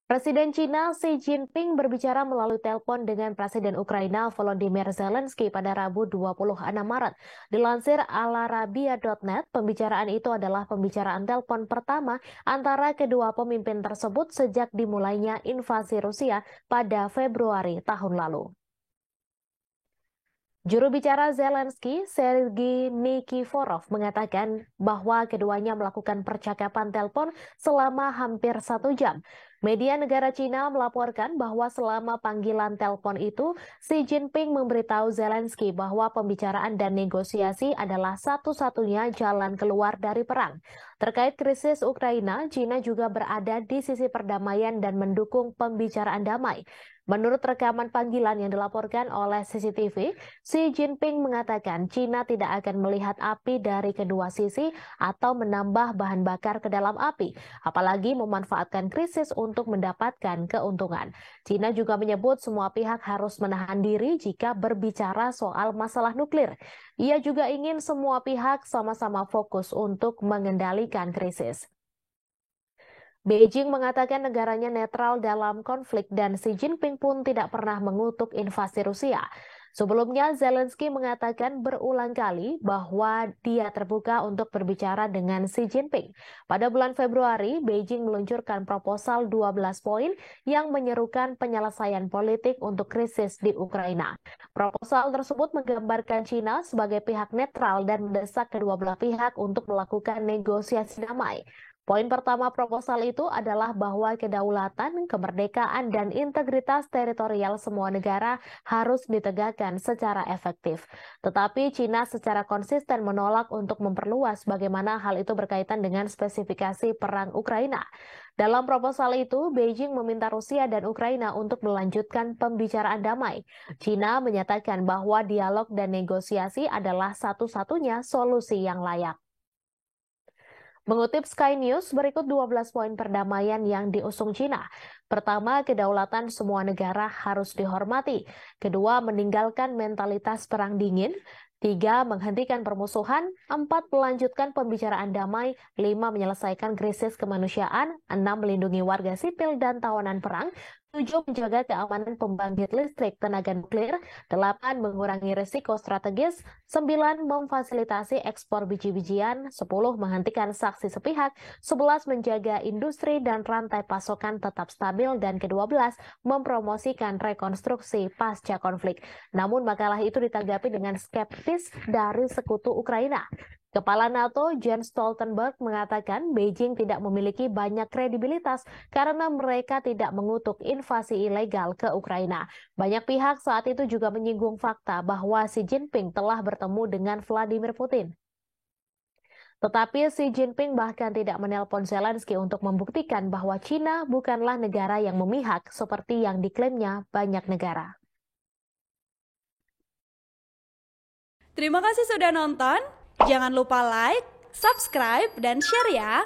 Presiden Cina Xi Jinping berbicara melalui telepon dengan Presiden Ukraina Volodymyr Zelensky pada Rabu 26 Maret. Dilansir alarabia.net, pembicaraan itu adalah pembicaraan telepon pertama antara kedua pemimpin tersebut sejak dimulainya invasi Rusia pada Februari tahun lalu. Juru bicara Zelensky, Sergei Nikiforov, mengatakan bahwa keduanya melakukan percakapan telepon selama hampir 1 jam. Media negara Cina melaporkan bahwa selama panggilan telepon itu, Xi Jinping memberitahu Zelensky bahwa pembicaraan dan negosiasi adalah satu-satunya jalan keluar dari perang. Terkait krisis Ukraina, Cina juga berada di sisi perdamaian dan mendukung pembicaraan damai. Menurut rekaman panggilan yang dilaporkan oleh CCTV, Xi Jinping mengatakan Cina tidak akan melihat api dari kedua sisi atau menambah bahan bakar ke dalam api, apalagi memanfaatkan krisis untuk mendapatkan keuntungan. Cina juga menyebut semua pihak harus menahan diri jika berbicara soal masalah nuklir. Ia juga ingin semua pihak sama-sama fokus untuk mengendalikan krisis. Beijing mengatakan negaranya netral dalam konflik dan Xi Jinping pun tidak pernah mengutuk invasi Rusia. Sebelumnya, Zelensky mengatakan berulang kali bahwa dia terbuka untuk berbicara dengan Xi Jinping. Pada bulan Februari, Beijing meluncurkan proposal 12 poin yang menyerukan penyelesaian politik untuk krisis di Ukraina. Proposal tersebut menggambarkan China sebagai pihak netral dan mendesak kedua belah pihak untuk melakukan negosiasi damai. Poin pertama proposal itu adalah bahwa kedaulatan, kemerdekaan, dan integritas teritorial semua negara harus ditegakkan secara efektif. Tetapi China secara konsisten menolak untuk memperluas bagaimana hal itu berkaitan dengan spesifikasi perang Ukraina. Dalam proposal itu, Beijing meminta Rusia dan Ukraina untuk melanjutkan pembicaraan damai. China menyatakan bahwa dialog dan negosiasi adalah satu-satunya solusi yang layak. Mengutip Sky News, berikut 12 poin perdamaian yang diusung Cina. Pertama, kedaulatan semua negara harus dihormati. Kedua, meninggalkan mentalitas perang dingin. 3, menghentikan permusuhan. 4, melanjutkan pembicaraan damai. 5, menyelesaikan krisis kemanusiaan. 6, melindungi warga sipil dan tawanan perang. 7, menjaga keamanan pembangkit listrik tenaga nuklir. 8, mengurangi risiko strategis. 9, memfasilitasi ekspor biji-bijian. 10, menghentikan saksi sepihak. 11, menjaga industri dan rantai pasokan tetap stabil. Dan ke-12, mempromosikan rekonstruksi pasca konflik. Namun makalah itu ditanggapi dengan skeptis dari sekutu Ukraina. Kepala NATO Jens Stoltenberg mengatakan Beijing tidak memiliki banyak kredibilitas karena mereka tidak mengutuk invasi ilegal ke Ukraina. Banyak pihak saat itu juga menyinggung fakta bahwa Xi Jinping telah bertemu dengan Vladimir Putin. Tetapi Xi Jinping bahkan tidak menelpon Zelensky untuk membuktikan bahwa China bukanlah negara yang memihak seperti yang diklaimnya banyak negara. Terima kasih sudah nonton. Jangan lupa like, subscribe, dan share ya.